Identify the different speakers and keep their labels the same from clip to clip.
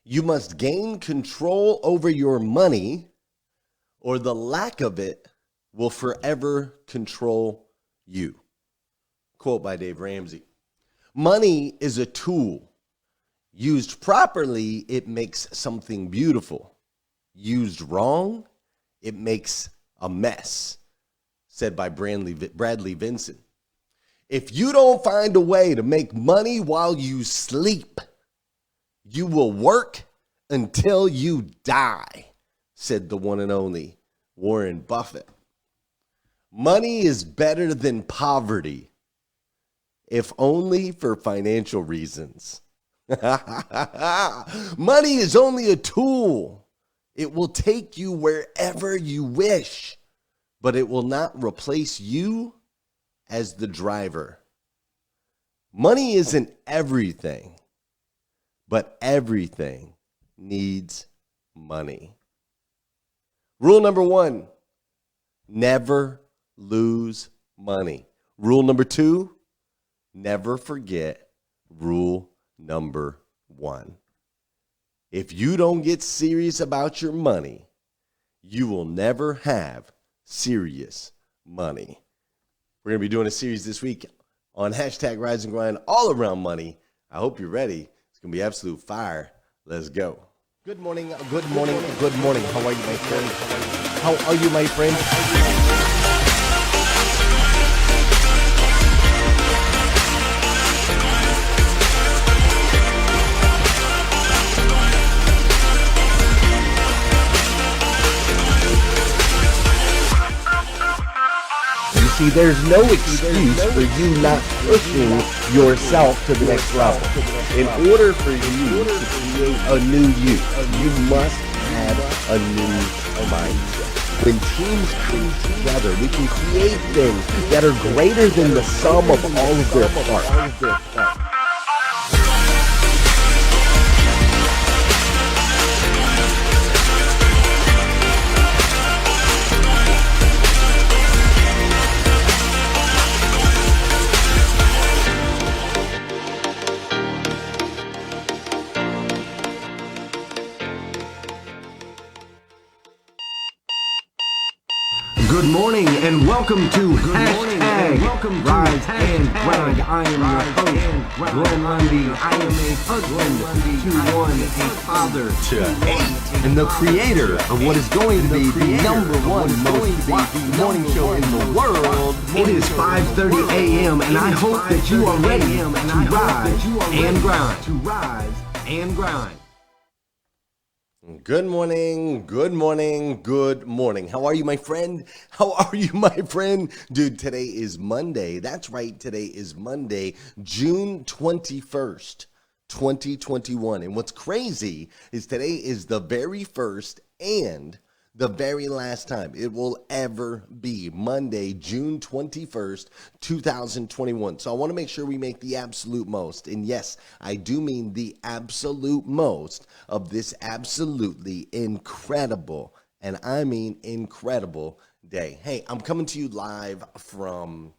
Speaker 1: You must gain control over your money, or the lack of it will forever control you. Quote by Dave Ramsey. Money is a tool. Used properly, it makes something beautiful. Used wrong, it makes a mess, said by Bradley Vincent. If you don't find a way to make money while you sleep, you will work until you die, said the one and only Warren Buffett. Money is better than poverty, if only for financial reasons. Money is only a tool. It will take you wherever you wish, but it will not replace you as the driver. Money isn't everything, but everything needs money. Rule number 1, never lose money. Rule number 2, never forget rule number 1. If you don't get serious about your money, you will never have serious money. We're going to be doing a series this week on hashtag Rise and Grind all around money. I hope you're ready. It's going to be absolute fire. Let's go. Good morning, good morning, good morning. How are you, my friend? How are you, my friend? See, there's no excuse for you not pushing yourself to the next level. In order for you to create a new you must have a new mindset. When teams come together, we can create things that are greater than the sum of all of their parts.
Speaker 2: Good morning and welcome to hashtag Rise and Grind. I am your host, Glenn Lundy. I am a husband to one, a father to 8, and the creator of what is going to be the number one most watched morning show in the world. It is 5:30 a.m. and I hope that you are ready to rise and grind. To rise and grind.
Speaker 1: Good morning, good morning, good morning. How are you, my friend? How are you, my friend? Dude, today is Monday. That's right, today is Monday, June 21st, 2021. And what's crazy is today is the very first and the very last time it will ever be Monday, June 21st, 2021. So I want to make sure we make the absolute most, and yes, I do mean the absolute most of this absolutely incredible, and I mean incredible day. Hey, I'm coming to you live from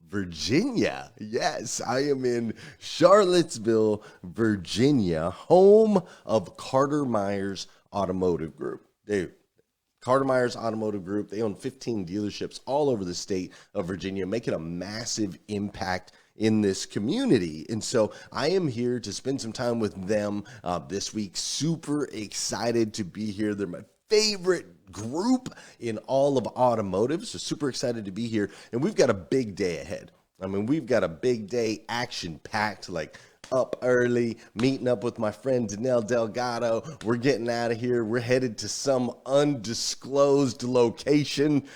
Speaker 1: Virginia. Yes, I am in Charlottesville, Virginia, home of Carter Myers Automotive Group. Dude, Carter Myers Automotive Group, they own 15 dealerships all over the state of Virginia, making a massive impact in this community. And so I am here to spend some time with them this week. Super excited to be here. They're my favorite group in all of automotive. So super excited to be here. And we've got a big day ahead. I mean, we've got a big day, action-packed, like up early, meeting up with my friend Danelle Delgado. We're getting out of here. We're headed to some undisclosed location.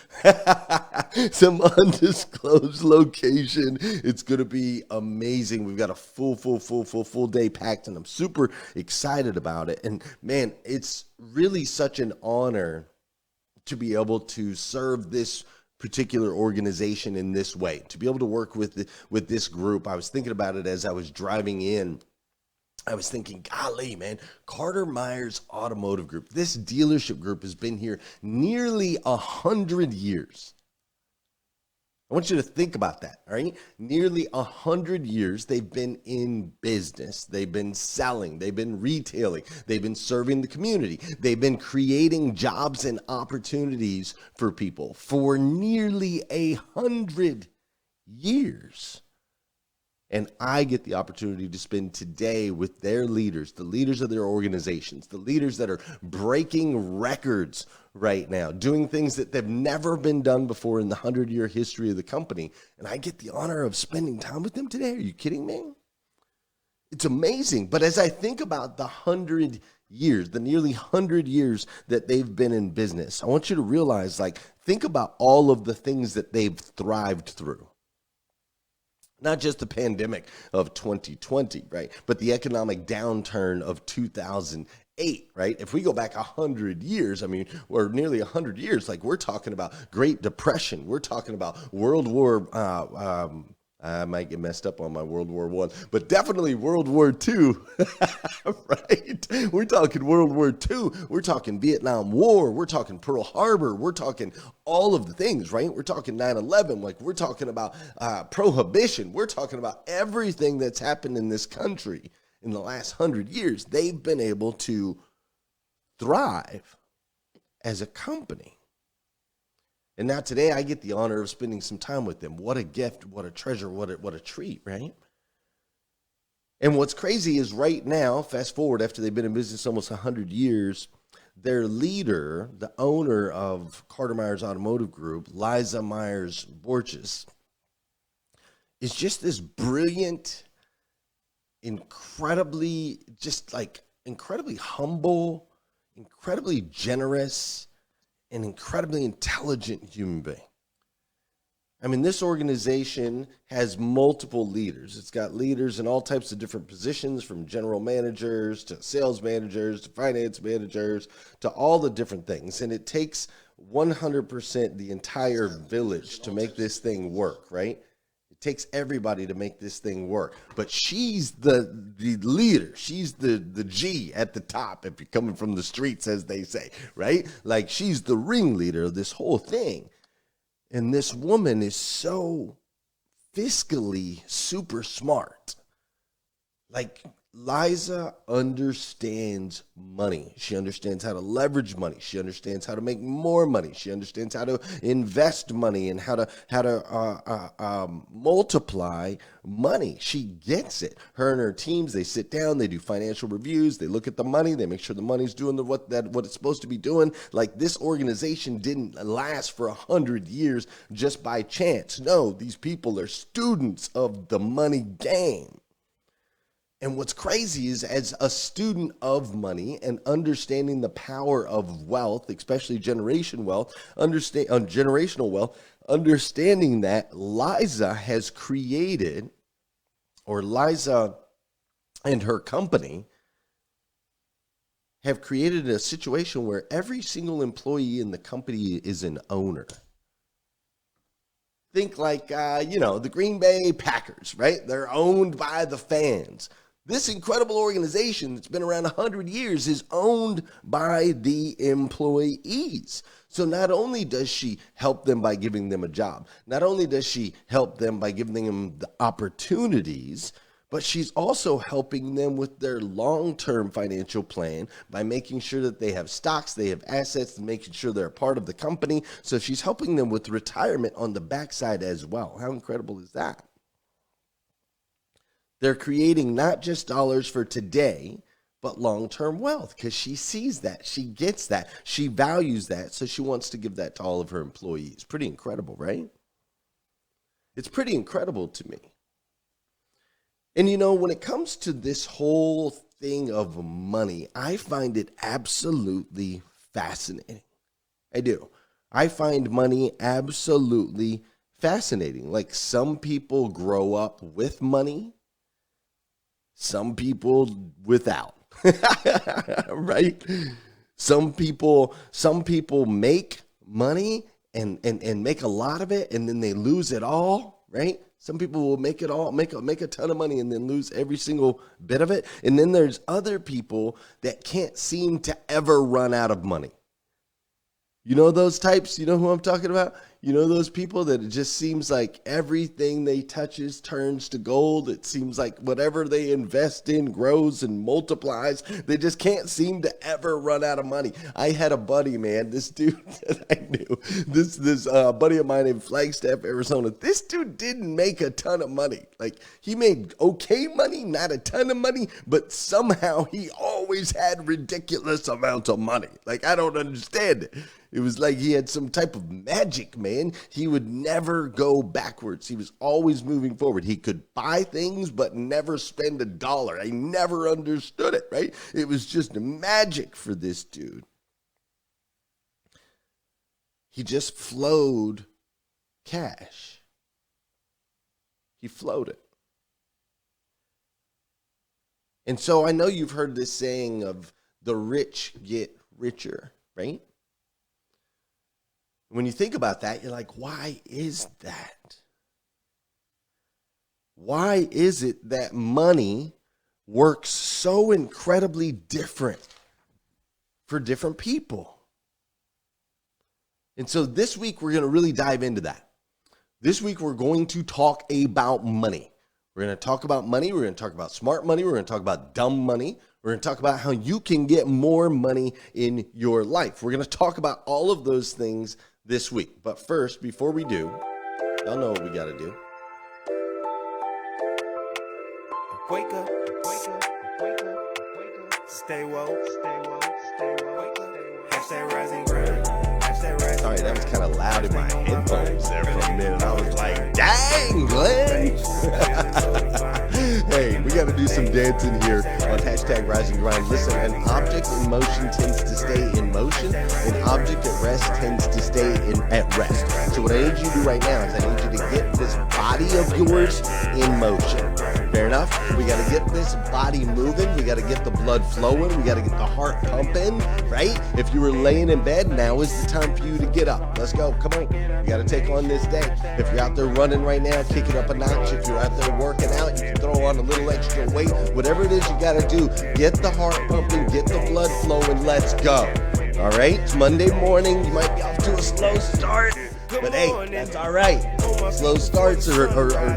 Speaker 1: Some undisclosed location. It's going to be amazing. We've got a full day packed, and I'm super excited about it. And man, it's really such an honor to be able to serve this particular organization in this way, to be able to work with this group. I was thinking about it as I was driving in. I was thinking, golly, man, Carter Myers Automotive Group, this dealership group has been here nearly 100 years. I want you to think about that, all right? Nearly 100 years they've been in business. They've been selling. They've been retailing. They've been serving the community. They've been creating jobs and opportunities for people for nearly 100 years. And I get the opportunity to spend today with their leaders, the leaders of their organizations, the leaders that are breaking records right now, doing things that they've never been done before in the 100-year history of the company. And I get the honor of spending time with them today. Are you kidding me? It's amazing. But as I think about the 100 years, the nearly 100 years that they've been in business, I want you to realize, think about all of the things that they've thrived through. Not just the pandemic of 2020, right? But the economic downturn of 2008, right? If we go back 100 years, or nearly 100 years, we're talking about Great Depression. We're talking about World War, I might get messed up on my World War I, but definitely World War II, right? We're talking World War II. We're talking Vietnam War. We're talking Pearl Harbor. We're talking all of the things, right? We're talking 9/11. We're talking about prohibition. We're talking about everything that's happened in this country in the last 100 years. They've been able to thrive as a company. And now today I get the honor of spending some time with them. What a gift, what a treasure, what a treat, right? And what's crazy is right now, fast forward after they've been in business almost 100 years, their leader, the owner of Carter Myers Automotive Group, Liza Myers Borges, is just this brilliant, incredibly humble, incredibly generous, an incredibly intelligent human being. This organization has multiple leaders. It's got leaders in all types of different positions, from general managers to sales managers to finance managers to all the different things. And it takes 100% the entire village to make this thing work, right? It takes everybody to make this thing work. But she's the leader. She's the G at the top, if you're coming from the streets, as they say, right? She's the ringleader of this whole thing. And this woman is so fiscally super smart. Liza understands money. She understands how to leverage money. She understands how to make more money. She understands how to invest money and how to multiply money. She gets it. Her and her teams, they sit down, they do financial reviews, they look at the money, they make sure the money's doing what it's supposed to be doing. This organization didn't last for 100 years just by chance. No, these people are students of the money game. And what's crazy is, as a student of money and understanding the power of wealth, especially generational wealth, understanding that Liza has created, or Liza and her company have created a situation where every single employee in the company is an owner. Think the Green Bay Packers, right? They're owned by the fans. This incredible organization that's been around 100 years is owned by the employees. So not only does she help them by giving them a job, not only does she help them by giving them the opportunities, but she's also helping them with their long-term financial plan by making sure that they have stocks, they have assets, and making sure they're a part of the company. So she's helping them with retirement on the backside as well. How incredible is that? They're creating not just dollars for today, but long-term wealth, because she sees that, she gets that, she values that, so she wants to give that to all of her employees. Pretty incredible, right? It's pretty incredible to me. And when it comes to this whole thing of money, I find it absolutely fascinating. I do. I find money absolutely fascinating. Some people grow up with money, some people without, right? Some people make money and make a lot of it, and then they lose it all, right? Some people will make it all, make a ton of money and then lose every single bit of it. And then there's other people that can't seem to ever run out of money. You know those types? You know who I'm talking about? You know those people that it just seems like everything they touches turns to gold. It seems like whatever they invest in grows and multiplies. They just can't seem to ever run out of money. I had a buddy, man, this dude that I knew, this buddy of mine in Flagstaff, Arizona. This dude didn't make a ton of money. Like, he made okay money, not a ton of money, but somehow he always had ridiculous amounts of money. Like, I don't understand it. It was like he had some type of magic, man. He would never go backwards. He was always moving forward. He could buy things, but never spend a dollar. I never understood it, right? It was just magic for this dude. He just flowed cash. He flowed it. And so I know you've heard this saying of the rich get richer, right? When you think about that, you're like, why is that? Why is it that money works so incredibly different for different people? And so this week, we're going to really dive into that. This week, we're going to talk about money. We're going to talk about money. We're going to talk about smart money. We're going to talk about dumb money. We're going to talk about how you can get more money in your life. We're going to talk about all of those things this week. But first, before we do, y'all know what we got to do.
Speaker 3: Wake up, wake up, wake up, wake up. Stay woke, stay woke, stay woke. Hashtag rise and grind. Hashtag rise.
Speaker 1: Sorry, that was kind of loud in my headphones there for a minute. I was like, dang, Glenn. Hey, we got to do some dancing here on hashtag rise and grind. Listen, an object in motion tends to stay in motion. An object at rest tends to stay at rest. So what I need you to do right now is I need you to get this body of yours in motion. Fair enough? We got to get this body moving. We got to get the blood flowing. We got to get the heart pumping, right? If you were laying in bed, now is the time for you to get up. Let's go. Come on. You got to take on this day. If you're out there running right now, kick it up a notch. If you're out there working out, you can throw on a little extra weight. Whatever it is you got to do, get the heart pumping, get the blood flowing. Let's go. All right? It's Monday morning. You might be off to a slow start. But hey, that's all right. Slow starts or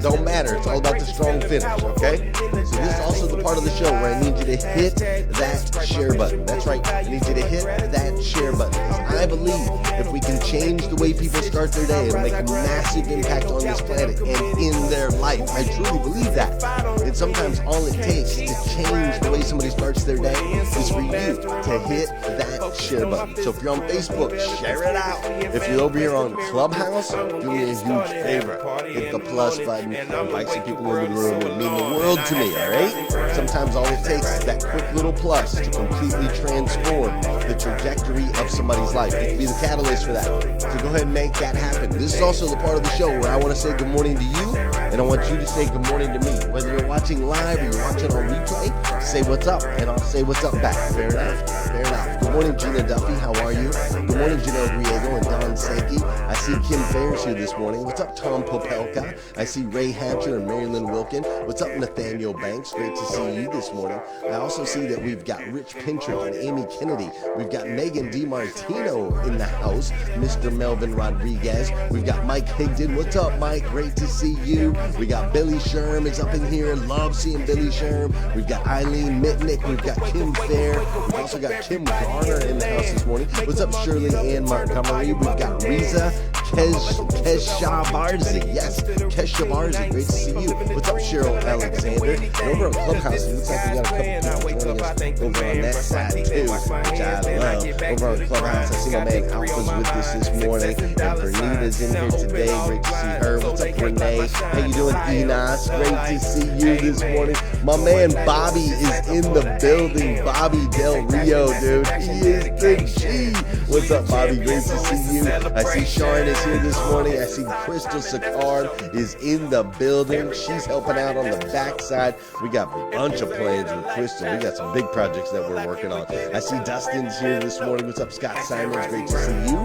Speaker 1: don't matter. It's all about the strong finish, okay? So this is also the part of the show where I need you to hit that share button. That's right. I need you to hit that share button. Because I believe if we can change the way people start their day, it'll make a massive impact on this planet and in their life. I truly believe that. And sometimes all it takes to change the way somebody starts their day is for you to hit that share button. So if you're on Facebook, share it out. If you're over here on Clubhouse, do me a huge favor. Hit the plus button. Invite some people into the room. It would mean the world to me, all right? Sometimes all it takes is that quick little plus to completely transform the trajectory of somebody's life. You can be the catalyst for that. So go ahead and make that happen. This is also the part of the show where I want to say good morning to you, and I want you to say good morning to me. Whether you're watching live or you're watching on replay, say what's up, and I'll say what's up back. Fair enough? Fair enough. Good morning, Gina Duffy. How are you? Good morning, Janelle Griego and Don Sankey. I see Kim Ferris here this morning. What's up, Tom Popelka? I see Ray Hatcher and Marilyn Wilkin. What's up, Nathaniel Banks? Great to see you this morning. I also see that we've got Rich Pintrick and Amy Kennedy. We've got Megan DiMartino in the house. Mr. Melvin Rodriguez. We've got Mike Higdon. What's up, Mike? Great to see you. We got Billy Sherm is up in here. Love seeing Billy Sherm. We've got Eileen Mitnick. We've got Kim Fair. We've also got Kim Garner in the house this morning. What's up, Shirley Ann Montgomery? We've got Riza Kesha Barzi. Yes, Kesha Barzi. Great to see you. What's up, Cheryl Alexander? And over on Clubhouse, it looks like we got a couple people joining us over on that side too, which I love. Over on Clubhouse, I see my man Alpha's with us this morning. And Vernita's in here today. Great to see her. What's up, Renee? How you doing, Enos? Great to see you this morning. My man Bobby is in the building. Bobby Del Rio, dude. He is the G. What's up, Bobby? Great to see you. I see Sharon is here this morning. I see Crystal Sicard is in the building. She's helping out on the backside. We got a bunch of plans with Crystal. We got some big projects that we're working on. I see Dustin's here this morning. What's up, Scott Simons? Great to see you.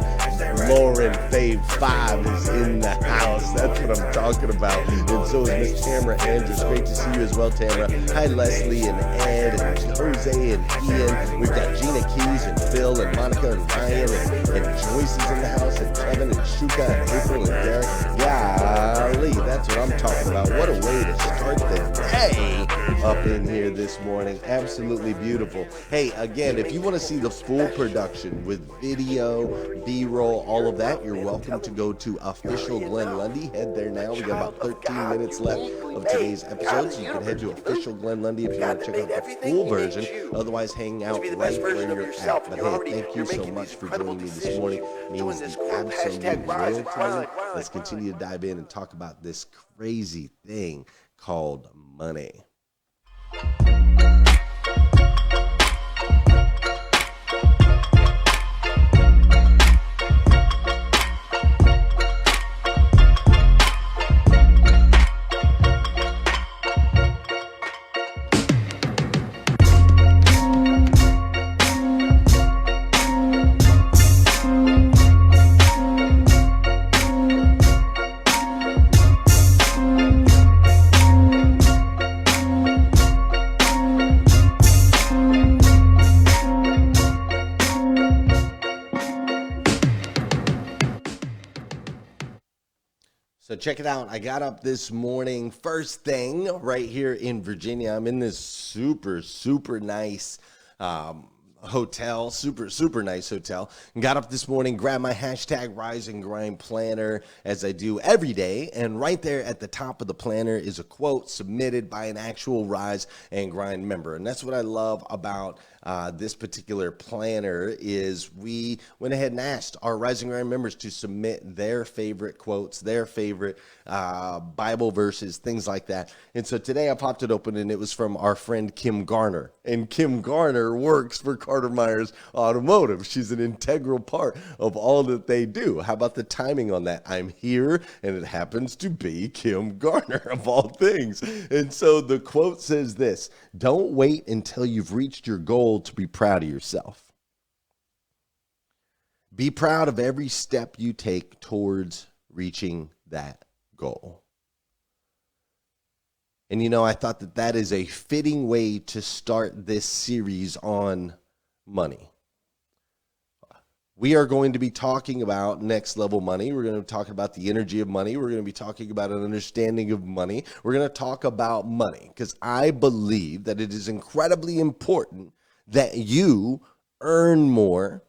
Speaker 1: Lauren Fave 5 is in the house. That's what I'm talking about. And so is Miss Tamara Andrews. Great to see you as well, Tamara. Hi, Leslie and Ed and Jose and Ian. We've got Gina Keys and Phil and Monica and Ryan and Joyce is in the house and Kevin and Shuka and April and Derek. Golly, that's what I'm talking about. What a way to start the day up in here this morning. Absolutely beautiful. Hey, again, if you want to see the full production with video, B-roll, all of that, you're welcome to go to Official Glenn Lundy. Head there now. We got about 13 minutes left of today's episode, so you can head to Official Glenn Lundy if you want to check out the full version. Otherwise, hang out right where you're at. But hey, thank you so much for joining me this morning. It means the absolute world to me. Let's continue to dive in and talk about this crazy thing called money. So check it out. I got up this morning, first thing right here in Virginia. I'm in this super nice hotel, super nice hotel. Got up this morning, grabbed my hashtag Rise and Grind planner as I do every day. And right there at the top of the planner is a quote submitted by an actual Rise and Grind member. And that's what I love about this particular planner is we went ahead and asked our Rise and Grind members to submit their favorite quotes, their favorite Bible verses, things like that. And so today I popped it open and it was from our friend Kim Garner. And Kim Garner works for Carter Myers Automotive. She's an integral part of all that they do. How about the timing on that? I'm here and it happens to be Kim Garner of all things. And so the quote says this: "Don't wait until you've reached your goal to be proud of yourself. Be proud of every step you take towards reaching that goal." And you know, I thought that that is a fitting way to start this series on money. We are going to be talking about next level money. We're going to talk about the energy of money. We're going to be talking about an understanding of money. We're going to talk about money because I believe that it is incredibly important that you earn more,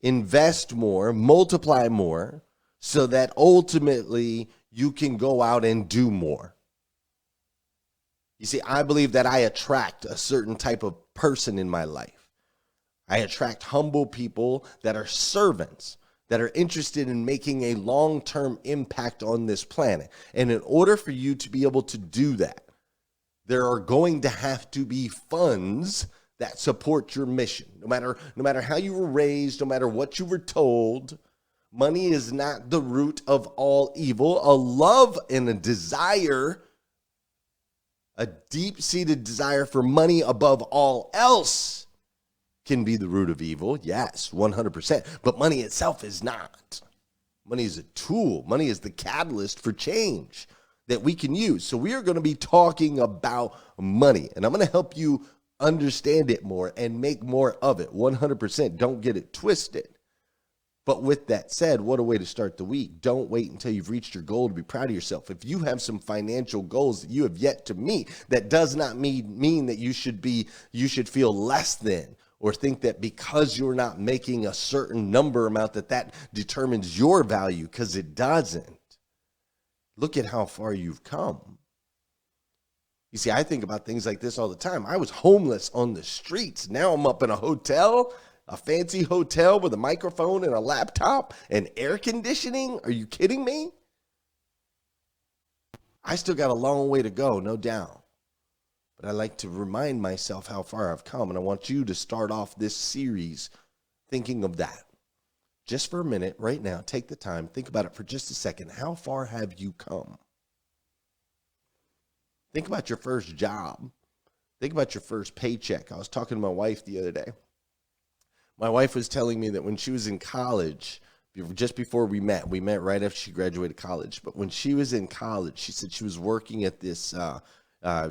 Speaker 1: invest more, multiply more, so that ultimately you can go out and do more. You see, I believe that I attract a certain type of person in my life. I attract humble people that are servants, that are interested in making a long-term impact on this planet. And in order for you to be able to do that, there are going to have to be funds that support your mission. No matter how you were raised, no matter what you were told, money is not the root of all evil. A love and a desire, a deep-seated desire for money above all else, can be the root of evil. Yes, 100%. But money itself is not. Money is a tool. Money is the catalyst for change that we can use. So we are going to be talking about money, and I'm going to help you understand it more and make more of it. 100%. Don't get it twisted. But with that said, what a way to start the week. Don't wait until you've reached your goal to be proud of yourself. If you have some financial goals that you have yet to meet, that does not mean that you should feel less than, or think that because you're not making a certain number amount that determines your value, because it doesn't. Look at how far you've come. You see, I think about things like this all the time. I was homeless on the streets. Now I'm up in a hotel, a fancy hotel with a microphone and a laptop and air conditioning. Are you kidding me? I still got a long way to go, no doubt. But I like to remind myself how far I've come, and I want you to start off this series thinking of that. Just for a minute, right now, take the time, think about it for just a second. How far have you come? Think about your first job. Think about your first paycheck. I was talking to my wife the other day. My wife was telling me that when she was in college, just before we met right after she graduated college, but when she was in college, she said she was working at this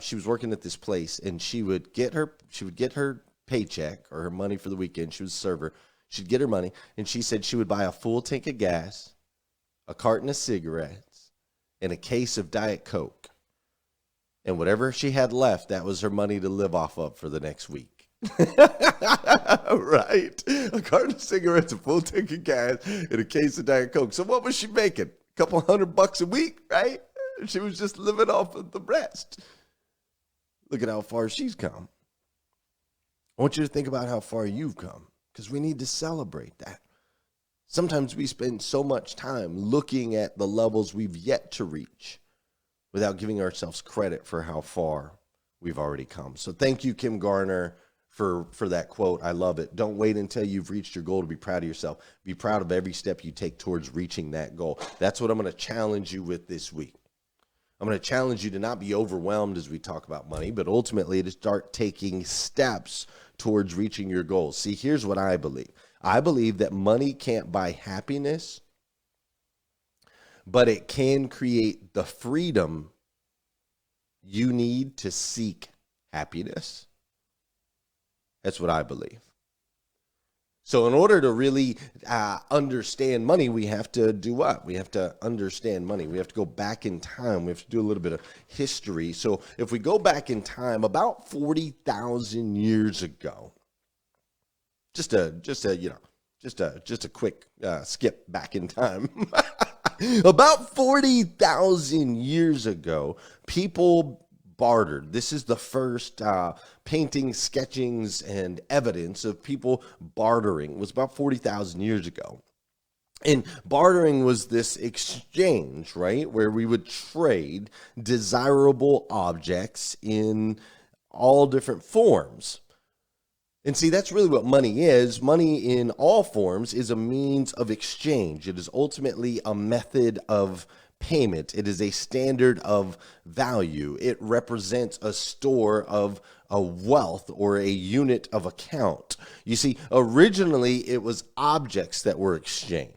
Speaker 1: She was working at this place, and she would get her paycheck or her money for the weekend. She was a server. She'd get her money, and she said she would buy a full tank of gas, a carton of cigarettes, and a case of Diet Coke. And whatever she had left, that was her money to live off of for the next week. Right? A carton of cigarettes, a full tank of gas, and a case of Diet Coke. So what was she making? A couple $100 a week, right? She was just living off of the rest. Look at how far she's come. I want you to think about how far you've come, because we need to celebrate that. Sometimes we spend so much time looking at the levels we've yet to reach without giving ourselves credit for how far we've already come. So thank you, Kim Garner, for that quote. I love it. Don't wait until you've reached your goal to be proud of yourself. Be proud of every step you take towards reaching that goal. That's what I'm going to challenge you with this week. I'm going to challenge you to not be overwhelmed as we talk about money, but ultimately to start taking steps towards reaching your goals. See, here's what I believe. I believe that money can't buy happiness, but it can create the freedom you need to seek happiness. That's what I believe. So in order to really understand money, we have to do what? We have to understand money. We have to go back in time. We have to do a little bit of history. So if we go back in time, about 40,000 years ago, just a quick skip back in time. About 40,000 years ago, people bartered. This is the first paintings, sketchings, and evidence of people bartering. It was about 40,000 years ago. And bartering was this exchange, right, where we would trade desirable objects in all different forms. And see, that's really what money is. Money in all forms is a means of exchange. It is ultimately a method of payment. It is a standard of value. It represents a store of a wealth or a unit of account. You see, originally it was objects that were exchanged.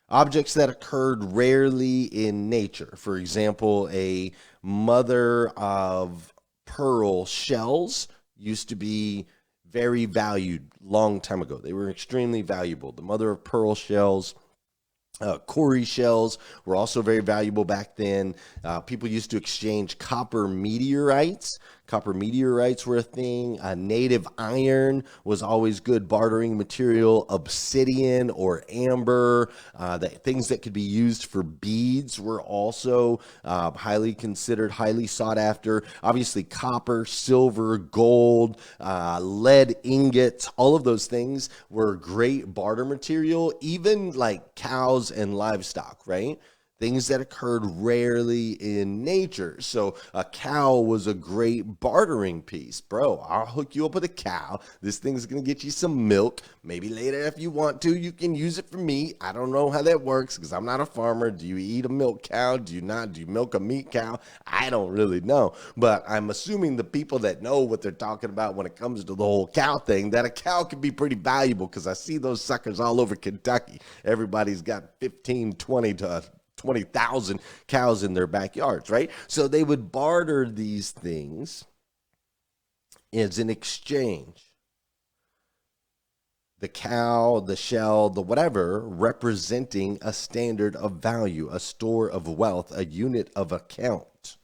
Speaker 1: Objects that occurred rarely in nature. For example, a mother of pearl shells used to be very valued long time ago. They were extremely valuable. The mother of pearl shells, Cowrie shells were also very valuable back then. People used to exchange copper meteorites. Copper meteorites were a thing. Native iron was always good bartering material. Obsidian or amber, things that could be used for beads were also highly considered, highly sought after. Obviously, copper, silver, gold, lead ingots, all of those things were great barter material, even like cows and livestock, right? Things that occurred rarely in nature. So a cow was a great bartering piece. Bro, I'll hook you up with a cow. This thing's going to get you some milk. Maybe later if you want to, you can use it for meat. I don't know how that works because I'm not a farmer. Do you eat a milk cow? Do you not? Do you milk a meat cow? I don't really know. But I'm assuming the people that know what they're talking about when it comes to the whole cow thing, that a cow can be pretty valuable because I see those suckers all over Kentucky. Everybody's got 15, 20 to 20,000 cows in their backyards, right? So they would barter these things as an exchange. The cow, the shell, the whatever, representing a standard of value, a store of wealth, a unit of account.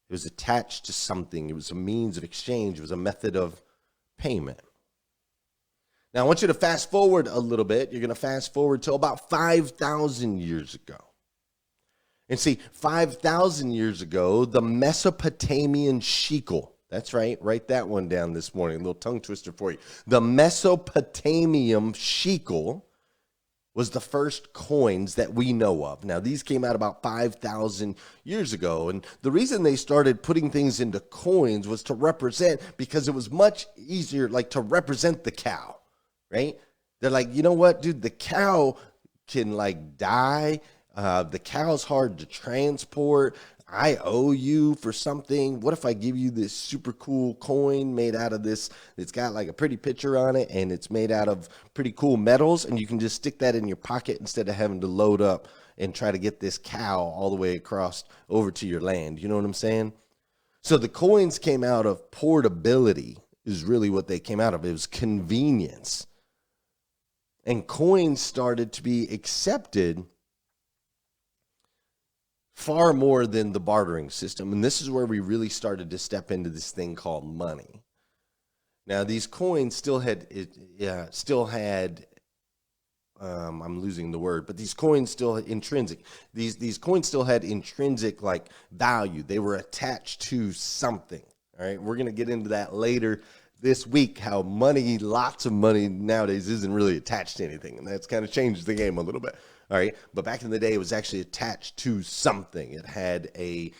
Speaker 1: It was attached to something. It was a means of exchange. It was a method of payment. Now, I want you to fast forward a little bit. You're going to fast forward to about 5,000 years ago. And see, 5,000 years ago, the Mesopotamian shekel. That's right. Write that one down this morning. A little tongue twister for you. The Mesopotamian shekel was the first coins that we know of. Now, these came out about 5,000 years ago. And the reason they started putting things into coins was to represent, because it was much easier, like to represent the cow. Right? They're like, you know what, dude, the cow can like die. The cow's hard to transport. I owe you for something. What if I give you this super cool coin made out of this? It's got like a pretty picture on it and it's made out of pretty cool metals, and you can just stick that in your pocket instead of having to load up and try to get this cow all the way across over to your land. You know what I'm saying? So the coins came out of portability is really what they came out of. It was convenience. And coins started to be accepted far more than the bartering system. And this is where we really started to step into this thing called money. Now, these coins still had, I'm losing the word, but these coins still intrinsic. These coins still had intrinsic like value. They were attached to something. All right, we're gonna get into that later this week. How money, lots of money nowadays, isn't really attached to anything, and that's kind of changed the game a little bit. All right, but back in the day, it was actually attached to something. It had a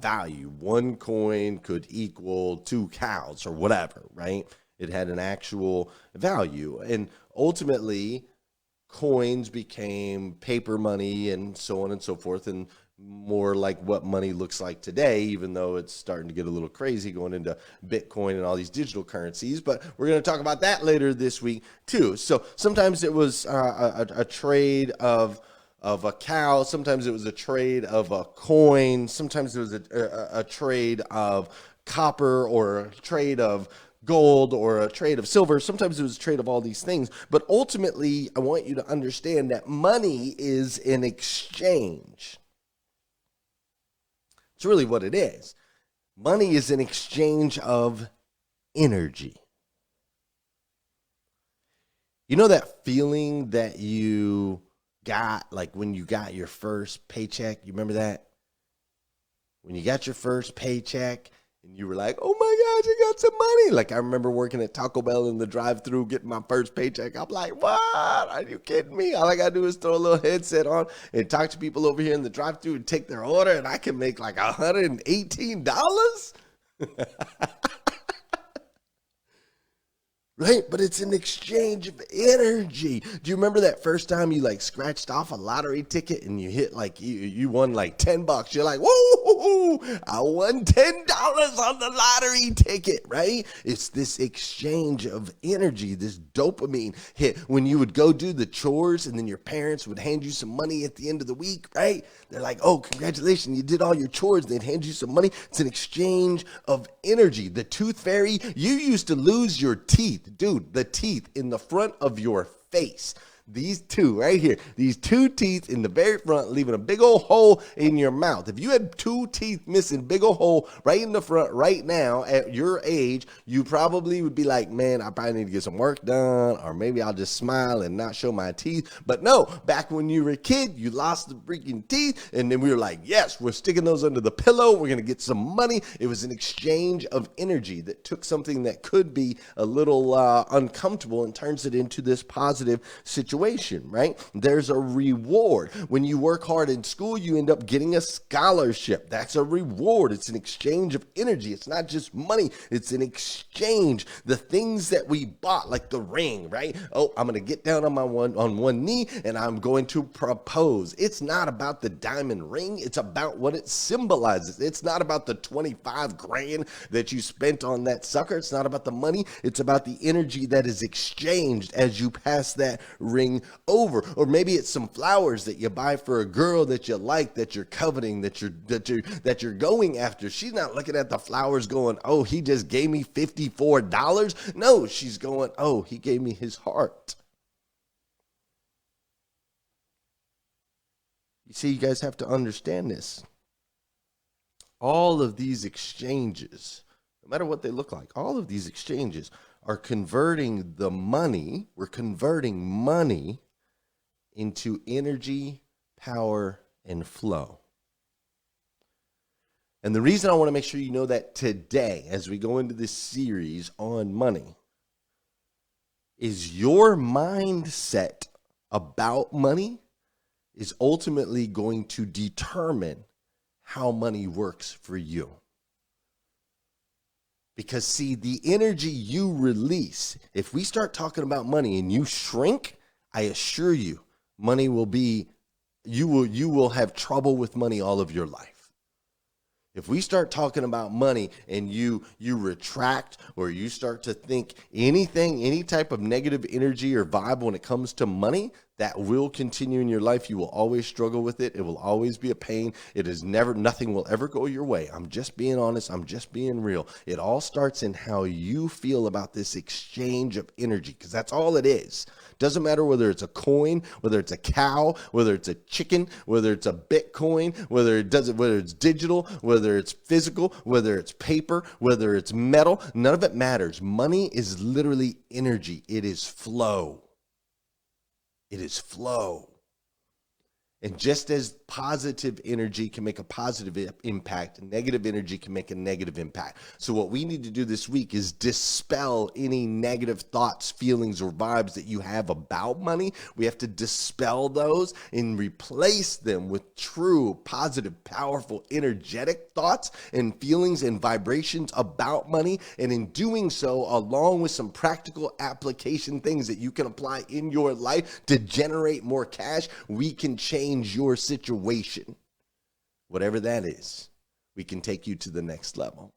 Speaker 1: value. One coin could equal 2 cows or whatever. Right? It had an actual value, and ultimately, coins became paper money and so on and so forth, and more like what money looks like today, even though it's starting to get a little crazy going into Bitcoin and all these digital currencies. But we're going to talk about that later this week too. So sometimes it was a trade of a cow. Sometimes it was a trade of a coin. Sometimes it was a trade of copper, or a trade of gold, or a trade of silver. Sometimes it was a trade of all these things. But ultimately, I want you to understand that money is an exchange. It's really what it is. Money is an exchange of energy. You know that feeling that you got like when you got your first paycheck? You remember that? When you got your first paycheck and you were like, oh my gosh, I got some money. Like I remember working at Taco Bell in the drive-thru, getting my first paycheck. I'm like, what? Are you kidding me? All I got to do is throw a little headset on and talk to people over here in the drive-thru and take their order, and I can make like $118? Right? But it's an exchange of energy. Do you remember that first time you like scratched off a lottery ticket and you hit like you won like $10? You're like, whoa, I won $10 on the lottery ticket, right? It's this exchange of energy, this dopamine hit when you would go do the chores and then your parents would hand you some money at the end of the week, right? They're like, oh, congratulations, you did all your chores. They'd hand you some money. It's an exchange of energy. The tooth fairy, you used to lose your teeth. Dude, the teeth in the front of your face. These two right here, these 2 teeth in the very front, leaving a big old hole in your mouth. If you had 2 teeth missing, big old hole right in the front right now at your age, you probably would be like, man, I probably need to get some work done, or maybe I'll just smile and not show my teeth. But no, back when you were a kid, you lost the freaking teeth, and then we were like, yes, we're sticking those under the pillow. We're going to get some money. It was an exchange of energy that took something that could be a little uncomfortable and turns it into this positive situation. Right? There's a reward. When you work hard in school, you end up getting a scholarship. That's a reward. It's an exchange of energy. It's not just money. It's an exchange. The things that we bought, like the ring, right? Oh, I'm going to get down on one knee and I'm going to propose. It's not about the diamond ring. It's about what it symbolizes. It's not about the 25 grand that you spent on that sucker. It's not about the money. It's about the energy that is exchanged as you pass that ring over. Or maybe it's some flowers that you buy for a girl that you like, that you're coveting, that you're going after. She's not looking at the flowers going, oh, he just gave me $54. No, she's going, oh, he gave me his heart. You see, you guys have to understand this. All of these exchanges, no matter what they look like, all of these exchanges are converting the money. We're converting money into energy, power, and flow. And the reason I want to make sure you know that today, as we go into this series on money, is your mindset about money is ultimately going to determine how money works for you. Because see, the energy you release, if we start talking about money and you shrink, I assure you, money will be, you will have trouble with money all of your life. If we start talking about money and you retract, or you start to think anything, any type of negative energy or vibe when it comes to money, That will continue in your life. You will always struggle with it. It will always be a pain. Nothing will ever go your way. I'm just being honest. I'm just being real. It all starts in how you feel about this exchange of energy, because that's all it is. Doesn't matter whether it's a coin, whether it's a cow, whether it's a chicken, whether it's a Bitcoin, whether it's digital, whether it's physical, whether it's paper, whether it's metal. None of it matters. Money is literally energy. It is flow. It is flow. And just as positive energy can make a positive impact, negative energy can make a negative impact. So what we need to do this week is dispel any negative thoughts, feelings, or vibes that you have about money. We have to dispel those and replace them with true, positive, powerful, energetic thoughts and feelings and vibrations about money. And in doing so, along with some practical application things that you can apply in your life to generate more cash, we can change your situation. Whatever that is, we can take you to the next level.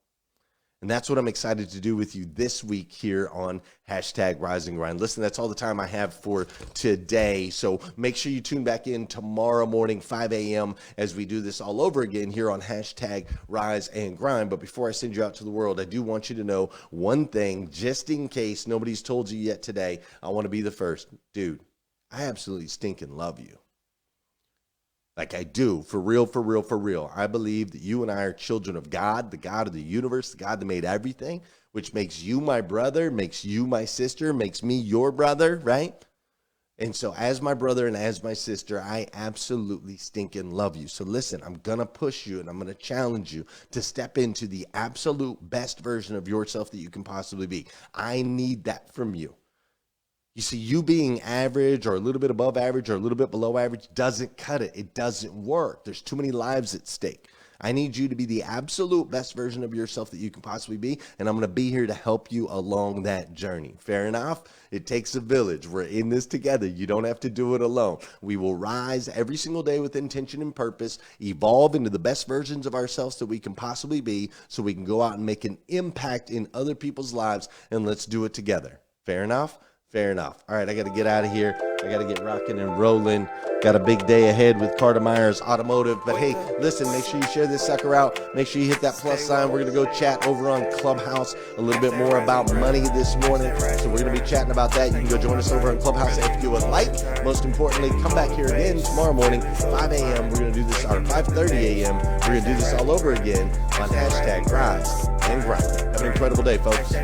Speaker 1: And that's what I'm excited to do with you this week here on #RiseAndGrind. Listen, that's all the time I have for today. So make sure you tune back in tomorrow morning, 5 a.m. as we do this all over again here on #RiseAndGrind. But before I send you out to the world, I do want you to know one thing, just in case nobody's told you yet today. I want to be the first. Dude, I absolutely stinking love you. Like I do, for real, for real, for real. I believe that you and I are children of God, the God of the universe, the God that made everything, which makes you my brother, makes you my sister, makes me your brother, right? And so as my brother and as my sister, I absolutely stinking love you. So listen, I'm going to push you and I'm going to challenge you to step into the absolute best version of yourself that you can possibly be. I need that from you. You see, you being average or a little bit above average or a little bit below average doesn't cut it. It doesn't work. There's too many lives at stake. I need you to be the absolute best version of yourself that you can possibly be, and I'm going to be here to help you along that journey. Fair enough? It takes a village. We're in this together. You don't have to do it alone. We will rise every single day with intention and purpose, evolve into the best versions of ourselves that we can possibly be, so we can go out and make an impact in other people's lives, and let's do it together. Fair enough? Fair enough. All right, I got to get out of here. I got to get rocking and rolling. Got a big day ahead with Carter Myers Automotive. But hey, listen, make sure you share this sucker out. Make sure you hit that plus sign. We're going to go chat over on Clubhouse a little bit more about money this morning. So we're going to be chatting about that. You can go join us over on Clubhouse if you would like. Most importantly, come back here again tomorrow morning, 5 a.m. We're going to do this, or 5:30 a.m. We're going to do this all over again on #RiseAndGrind. Have an incredible day, folks.